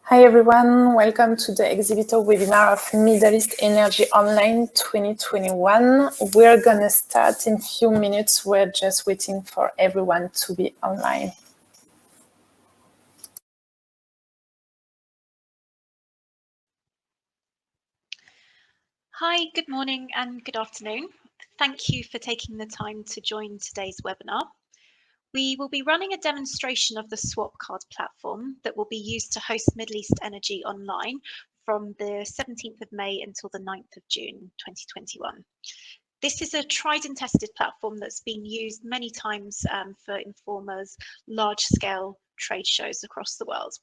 Hi everyone, welcome to the Exhibitor webinar of Middle East Energy Online 2021. We're gonna start in a few minutes. We're just waiting for everyone to be online. Hi, good morning and good afternoon. Thank you for taking the time to join today's webinar. We will be running a demonstration of the swap card platform that will be used to host Middle East Energy Online from the 17th of May until the 9th of June 2021. This is a tried and tested platform that's been used many times for Informa's large-scale trade shows across the world.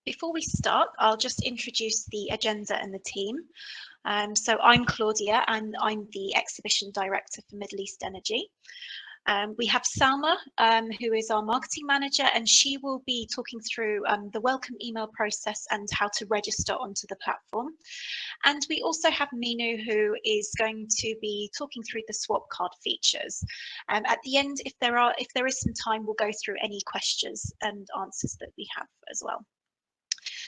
Before we start, I'll just introduce the agenda and the team. So I'm Claudia and I'm the Exhibition Director for Middle East Energy. We have Salma, who is our Marketing Manager, and she will be talking through the welcome email process and how to register onto the platform. And we also have Minu, who is going to be talking through the swap card features. At the end, if there is some time, we'll go through any questions and answers that we have as well.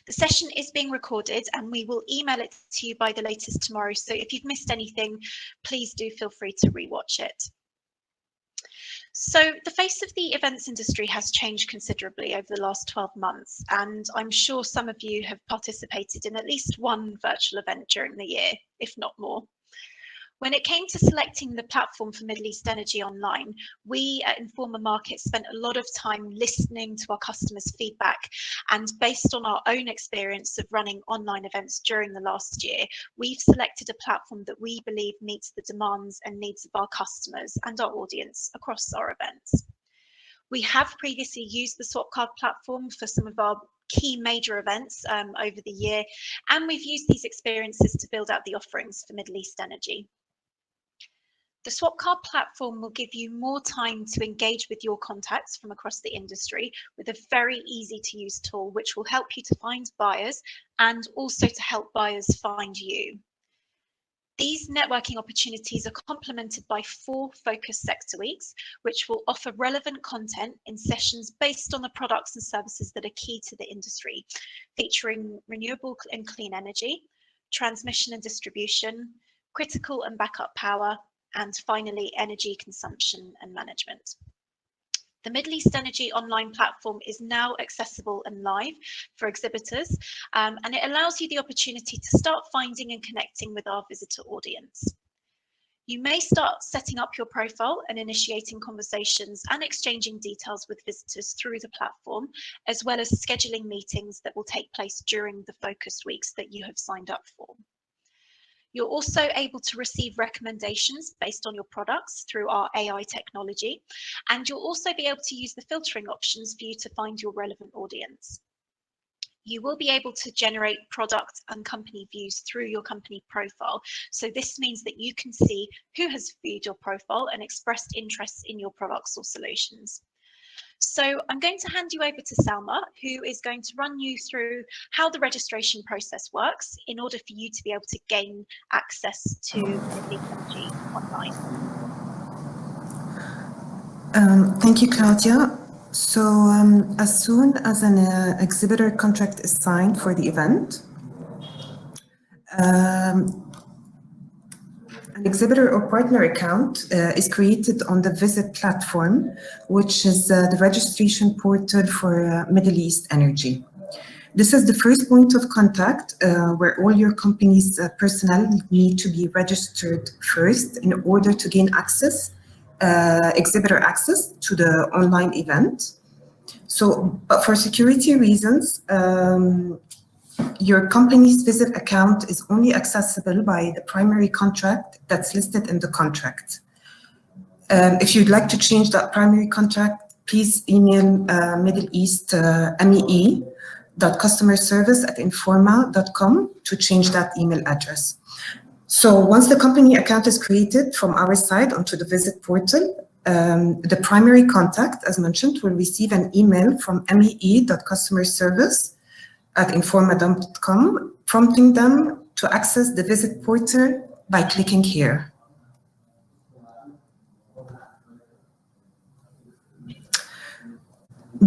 The session is being recorded and we will email it to you by the latest tomorrow. So if you've missed anything, please do feel free to rewatch it. So the face of the events industry has changed considerably over the last 12 months, and I'm sure some of you have participated in at least one virtual event during the year, if not more. When it came to selecting the platform for Middle East Energy Online, we at Informa Markets spent a lot of time listening to our customers' feedback, and based on our own experience of running online events during the last year, we've selected a platform that we believe meets the demands and needs of our customers and our audience across our events. We have previously used the swap card platform for some of our key major events over the year, and we've used these experiences to build out the offerings for Middle East Energy. The swap card platform will give you more time to engage with your contacts from across the industry with a very easy to use tool, which will help you to find buyers and also to help buyers find you. These networking opportunities are complemented by 4 focus sector weeks, which will offer relevant content in sessions based on the products and services that are key to the industry, featuring renewable and clean energy, transmission and distribution, critical and backup power, and finally, energy consumption and management. The Middle East Energy Online platform is now accessible and live for exhibitors, and it allows you the opportunity to start finding and connecting with our visitor audience. You may start setting up your profile and initiating conversations and exchanging details with visitors through the platform, as well as scheduling meetings that will take place during the focused weeks that you have signed up for. You're also able to receive recommendations based on your products through our AI technology, and you'll also be able to use the filtering options for you to find your relevant audience. You will be able to generate product and company views through your company profile. So this means that you can see who has viewed your profile and expressed interest in your products or solutions. So I'm going to hand you over to Salma, who is going to run you through how the registration process works in order for you to be able to gain access to Middle East Energy Online. Thank you, Claudia. So as soon as an exhibitor contract is signed for the event, an exhibitor or partner account is created on the Visit platform, which is the registration portal for Middle East Energy. This is the first point of contact where all your company's personnel need to be registered first in order to gain access, exhibitor access to the online event. So, but for security reasons, your company's Visit account is only accessible by the primary contract that's listed in the contract. If you'd like to change that primary contract, please email Middle East MEE.customerservice@informa.com to change that email address. So once the company account is created from our side onto the Visit portal, the primary contact, as mentioned, will receive an email from MEE.customerservice@informa.com, prompting them to access the Visit portal by clicking here.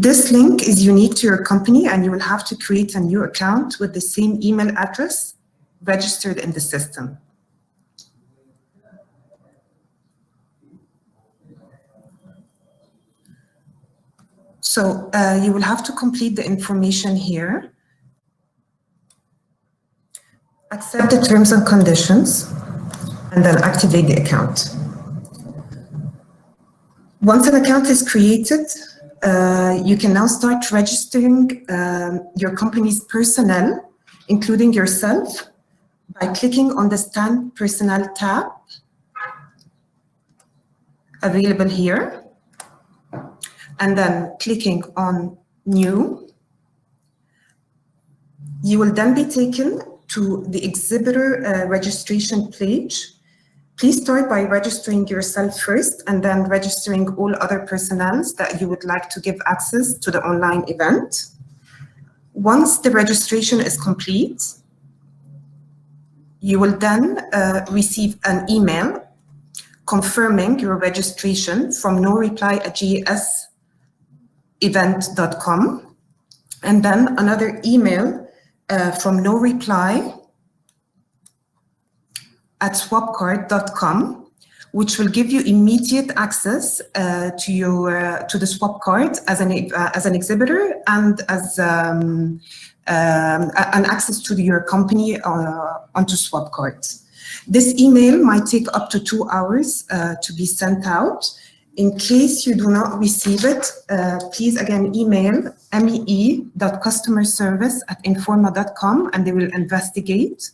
This link is unique to your company, and you will have to create a new account with the same email address registered in the system. So you will have to complete the information here, accept the terms and conditions, and then activate the account. Once an account is created, you can now start registering your company's personnel, including yourself, by clicking on the Stand Personnel tab available here, and then clicking on New. You will then be taken to the Exhibitor Registration page. Please start by registering yourself first, and then registering all other personnel that you would like to give access to the online event. Once the registration is complete, you will then receive an email confirming your registration from noreply@gsevent.com, and then another email from noreply@swapcard.com, which will give you immediate access to the swap card as an exhibitor, and as an access to your company onto swap cards. This email might take up to 2 hours to be sent out. In case you do not receive it, please again email mee.customerservice@informa.com, and they will investigate.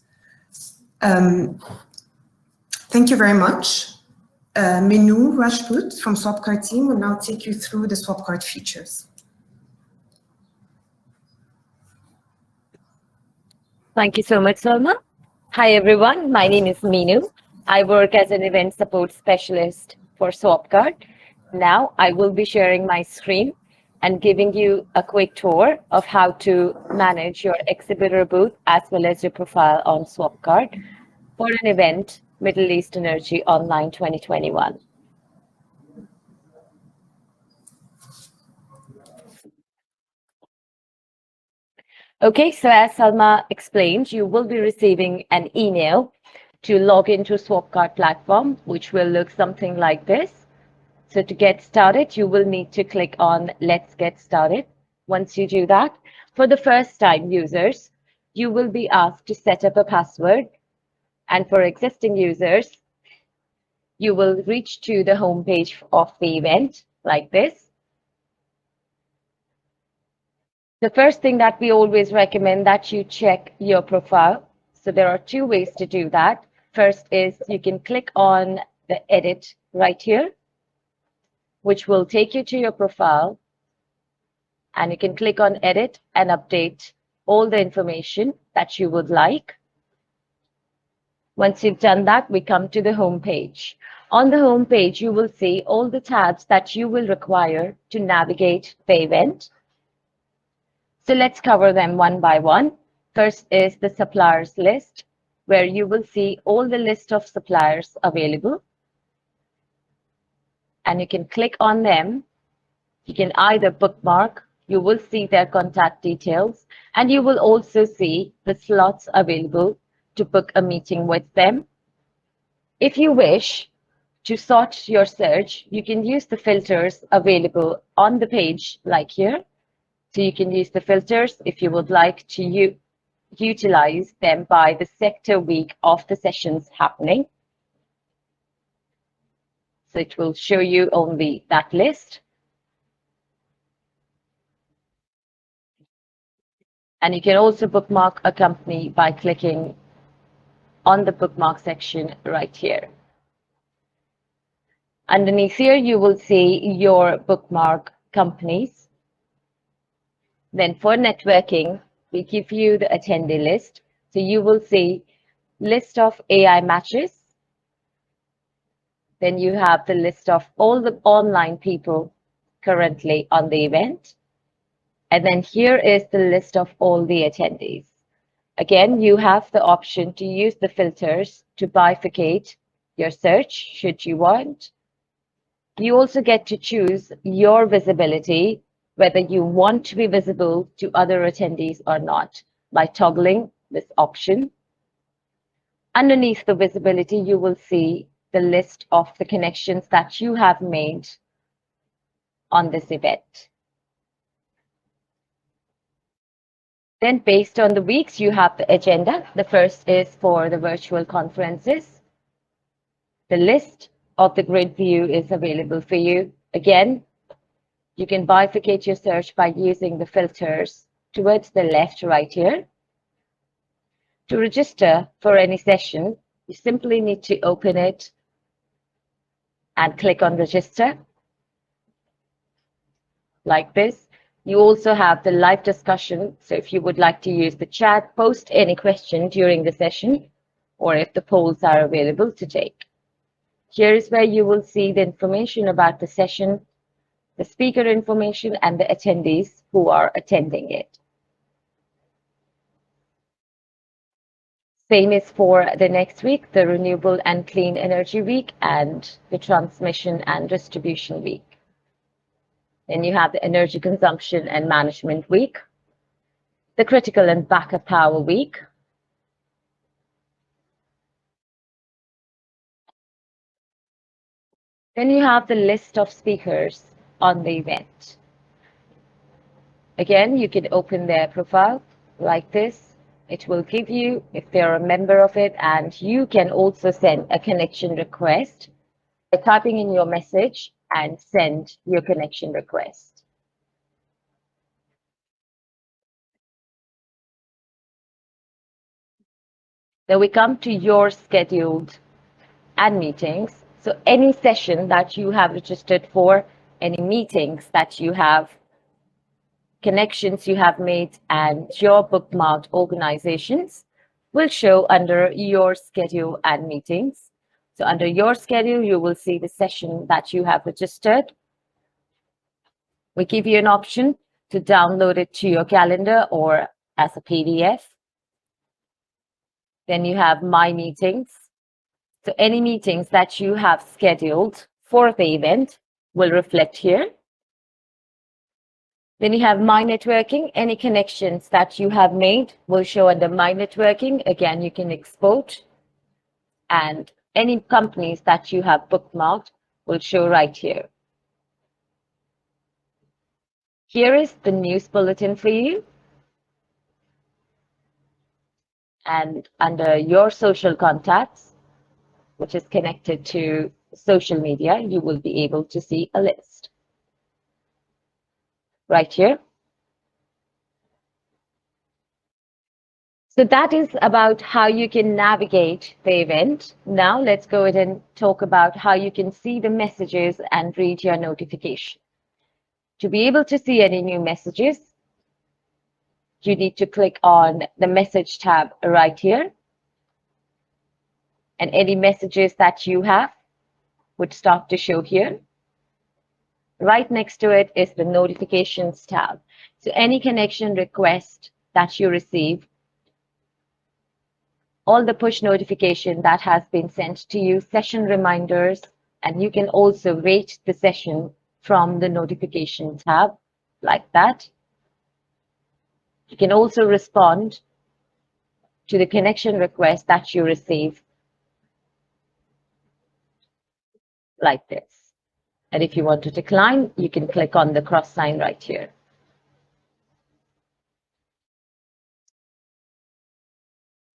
Thank you very much. Minu Rajput from Swapcard team will now take you through the Swapcard features. Thank you so much, Salma. Hi, everyone. My name is Minu. I work as an event support specialist for Swapcard. Now I will be sharing my screen and giving you a quick tour of how to manage your exhibitor booth as well as your profile on Swapcard for an event, Middle East Energy Online 2021. Okay, so as Salma explained, you will be receiving an email to log into Swapcard platform, which will look something like this. So to get started, you will need to click on Let's Get Started. Once you do that, for the first time users, you will be asked to set up a password. And for existing users, you will reach to the home page of the event like this. The first thing that we always recommend that you check your profile. So there are 2 ways to do that. First is you can click on the edit right here, which will take you to your profile, and you can click on edit and update all the information that you would like. Once you've done that, we come to the home page. On the home page, you will see all the tabs that you will require to navigate the event. So let's cover them one by one. First is the suppliers list, where you will see all the list of suppliers available. And you can click on them. You can either bookmark, you will see their contact details, and you will also see the slots available to book a meeting with them. If you wish to sort your search, you can use the filters available on the page like here. So you can use the filters if you would like to utilize them by the sector week of the sessions happening. So it will show you only that list. And you can also bookmark a company by clicking on the bookmark section right here. Underneath here, you will see your bookmark companies. Then for networking, we give you the attendee list. So you will see list of AI matches. Then you have the list of all the online people currently on the event. And then here is the list of all the attendees. Again, you have the option to use the filters to bifurcate your search should you want. You also get to choose your visibility whether you want to be visible to other attendees or not by toggling this option. Underneath the visibility, you will see the list of the connections that you have made on this event. Then based on the weeks, you have the agenda. The first is for the virtual conferences. The list of the grid view is available for you. Again, you can bifurcate your search by using the filters towards the left right here. To register for any session, you simply need to open it and click on register like this. You also have the live discussion. So if you would like to use the chat, post any question during the session, or if the polls are available to take. Here is where you will see the information about the session, the speaker information, and the attendees who are attending it. Same is for the next week, the Renewable and Clean Energy Week and the Transmission and Distribution Week. Then you have the Energy Consumption and Management Week, the Critical and Backup Power Week, then you have the list of speakers on the event. Again, you can open their profile like this. It will give you if they're a member of it, and you can also send a connection request by typing in your message and send your connection request. Then we come to your scheduled and meetings. So any session that you have registered for, any meetings that you have, connections you have made, and your bookmarked organizations will show under your schedule and meetings. So under your schedule, you will see the session that you have registered. We give you an option to download it to your calendar or as a PDF. Then you have My Meetings. So any meetings that you have scheduled for the event will reflect here. Then you have My Networking. Any connections that you have made will show under My Networking. Again, you can export. And any companies that you have bookmarked will show right here. Here is the news bulletin for you. And under your social contacts, which is connected to social media, you will be able to see a list right here. So that is about how you can navigate the event. Now let's go ahead and talk about how you can see the messages and read your notification. To be able to see any new messages, you need to click on the message tab right here. And any messages that you have would start to show here. Right next to it is the notifications tab. So any connection request that you receive, all the push notification that has been sent to you, session reminders, and you can also rate the session from the notification tab like that. You can also respond to the connection request that you receive like this. And if you want to decline, you can click on the cross sign right here.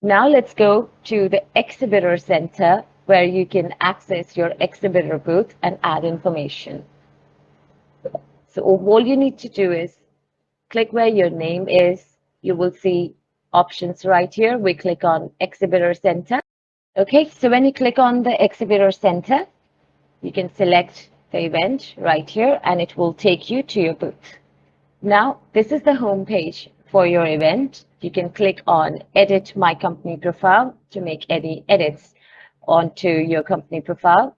Now let's go to the Exhibitor Center, where you can access your exhibitor booth and add information. So all you need to do is click where your name is. You will see options right here. We click on Exhibitor Center. Okay, so when you click on the Exhibitor Center, you can select the event right here and it will take you to your booth. Now, this is the home page for your event. You can click on Edit My Company Profile to make any edits onto your company profile.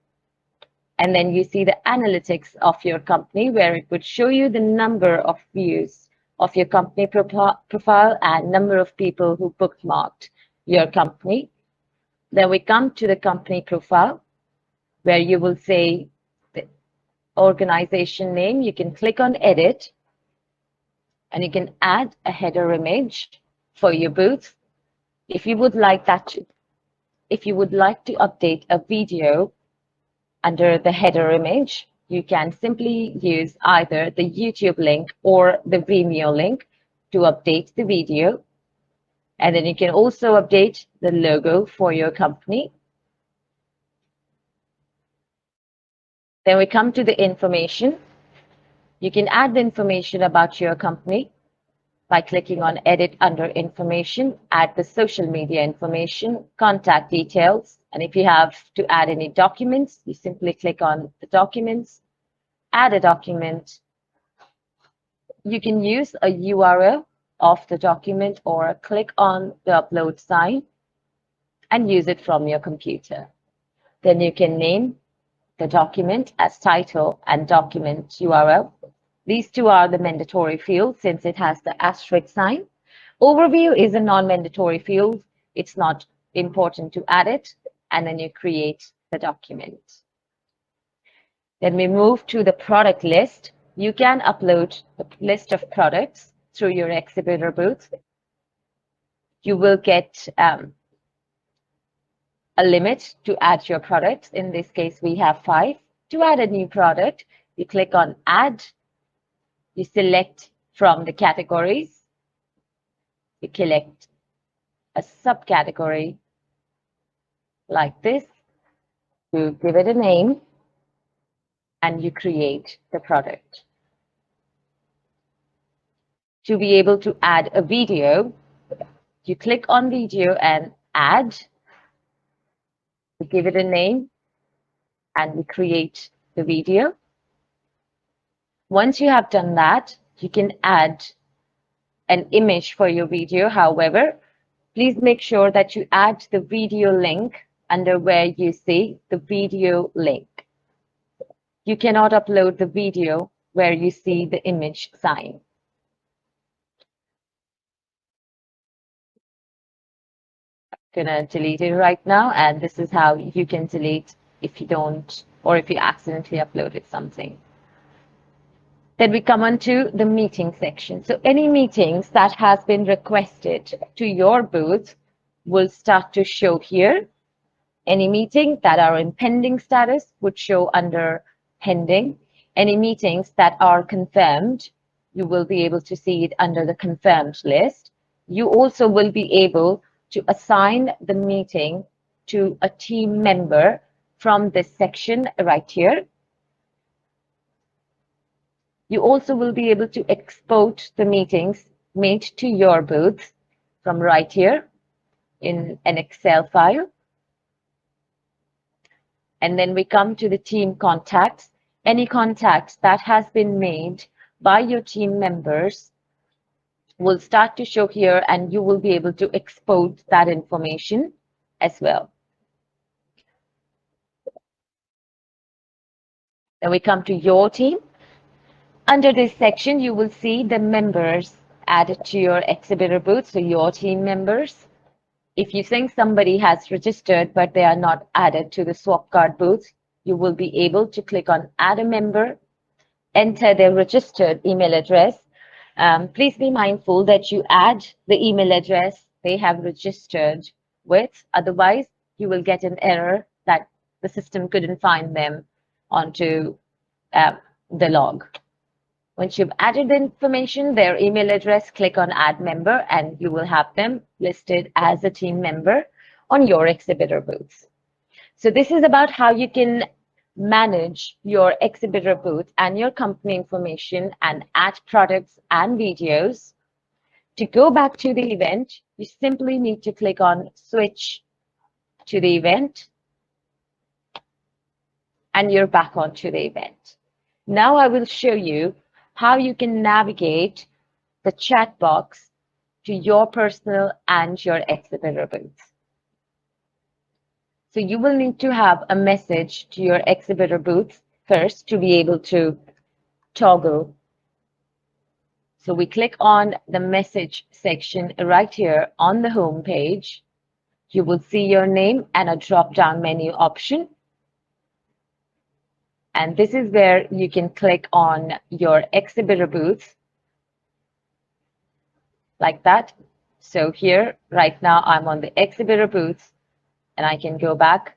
And then you see the analytics of your company, where it would show you the number of views of your company profile and number of people who bookmarked your company. Then we come to the company profile, where you will say the organization name. You can click on Edit and you can add a header image for your booth. If you would like to update a video under the header image, you can simply use either the YouTube link or the Vimeo link to update the video. And then you can also update the logo for your company. Then we come to the information. You can add the information about your company by clicking on Edit under Information, add the social media information, contact details, and if you have to add any documents, you simply click on the documents, add a document. You can use a URL of the document or click on the upload sign and use it from your computer. Then you can name the document as title and document URL. These two are the mandatory fields since it has the asterisk sign. Overview is a non-mandatory field. It's not important to add it, and then you create the document. Then we move to the product list. You can upload the list of products through your exhibitor booth. You will get a limit to add your products. In this case, we have 5. To add a new product, you click on Add. You select from the categories. You select a subcategory like this. You give it a name and you create the product. To be able to add a video, you click on Video and Add. You give it a name and we create the video. Once you have done that, you can add an image for your video. However, please make sure that you add the video link under where you see the video link. You cannot upload the video where you see the image sign. I'm gonna delete it right now, and this is how you can delete if you don't, or if you accidentally uploaded something. Then we come on to the meeting section. So any meetings that has been requested to your booth will start to show here. Any meetings that are in pending status would show under pending. Any meetings that are confirmed, you will be able to see it under the confirmed list. You also will be able to assign the meeting to a team member from this section right here. You also will be able to export the meetings made to your booth from right here in an Excel file. And then we come to the team contacts. Any contacts that has been made by your team members will start to show here, and you will be able to export that information as well. Then we come to your team. Under this section, you will see the members added to your exhibitor booth, so your team members. If you think somebody has registered but they are not added to the swap card booth, you will be able to click on Add a Member, enter their registered email address. Please be mindful that you add the email address they have registered with. Otherwise, you will get an error that the system couldn't find them onto the log. Once you've added the information, their email address, click on Add Member, and you will have them listed as a team member on your exhibitor booth. So this is about how you can manage your exhibitor booth and your company information and add products and videos. To go back to the event, you simply need to click on Switch to the event, and you're back onto the event. Now I will show you how you can navigate the chat box to your personal and your exhibitor booth. So you will need to have a message to your exhibitor booth first to be able to toggle. So we click on the message section right here on the home page. You will see your name and a drop-down menu option. And this is where you can click on your exhibitor booth like that. So here, right now, I'm on the exhibitor booth, and I can go back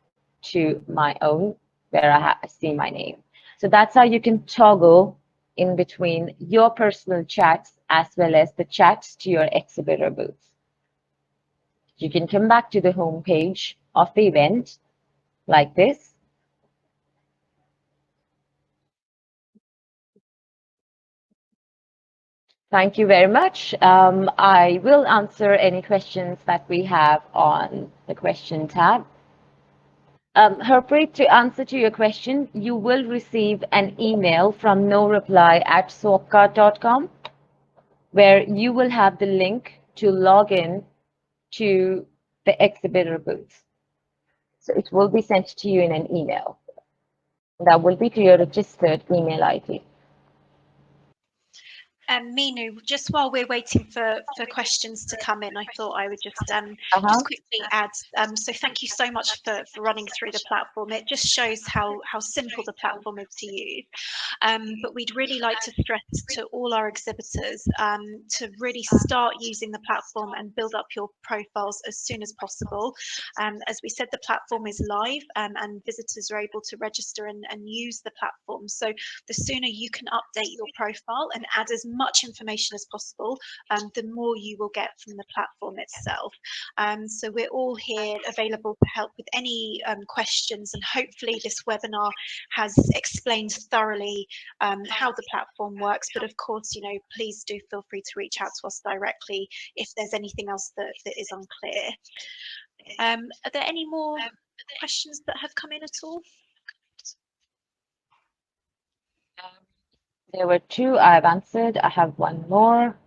to my own where I see my name. So that's how you can toggle in between your personal chats as well as the chats to your exhibitor booth. You can come back to the home page of the event like this. Thank you very much. I will answer any questions that we have on the question tab. Harpreet, to answer to your question, you will receive an email from noreply@swapcard.com where you will have the link to log in to the exhibitor booth. So it will be sent to you in an email. That will be to your registered email ID. Minu, just while we're waiting for questions to come in, I thought I would just quickly add. So thank you so much for running through the platform. It just shows how simple the platform is to use. But we'd really like to stress to all our exhibitors to really start using the platform and build up your profiles as soon as possible. As we said, the platform is live and visitors are able to register and use the platform. So the sooner you can update your profile and add as much information as possible, the more you will get from the platform itself. So we're all here available to help with any questions, and hopefully this webinar has explained thoroughly how the platform works. But of course, please do feel free to reach out to us directly if there's anything else that is unclear. Are there any more questions that have come in at all? There were two I've answered. I have one more.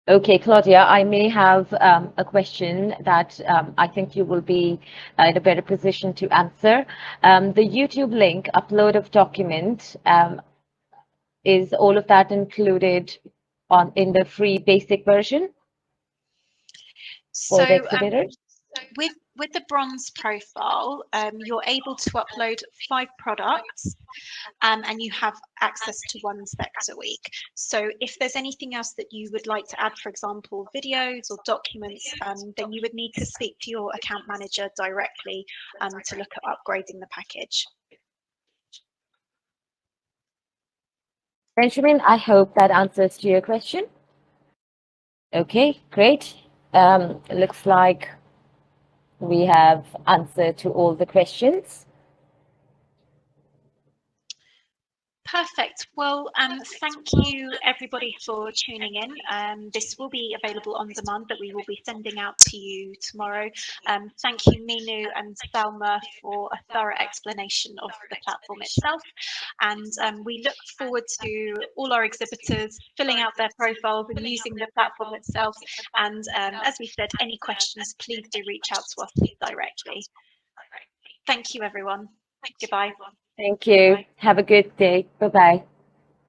Okay, Claudia, I may have a question that I think you will be in a better position to answer. The YouTube link, upload of document, is all of that included in the free basic version for the exhibitors? With the bronze profile, you're able to upload 5 products and you have access to 1 spec a week. So if there's anything else that you would like to add, for example, videos or documents, then you would need to speak to your account manager directly to look at upgrading the package. Benjamin, I hope that answers to your question. Okay, great. Looks like we have answered to all the questions. Perfect. Well, thank you everybody for tuning in. This will be available on demand, but we will be sending out to you tomorrow. Thank you, Minu and Salma, for a thorough explanation of the platform itself. And we look forward to all our exhibitors filling out their profiles and using the platform itself. And as we said, any questions, please do reach out to us directly. Thank you, everyone. Goodbye. Thank you. Have a good day. Bye-bye.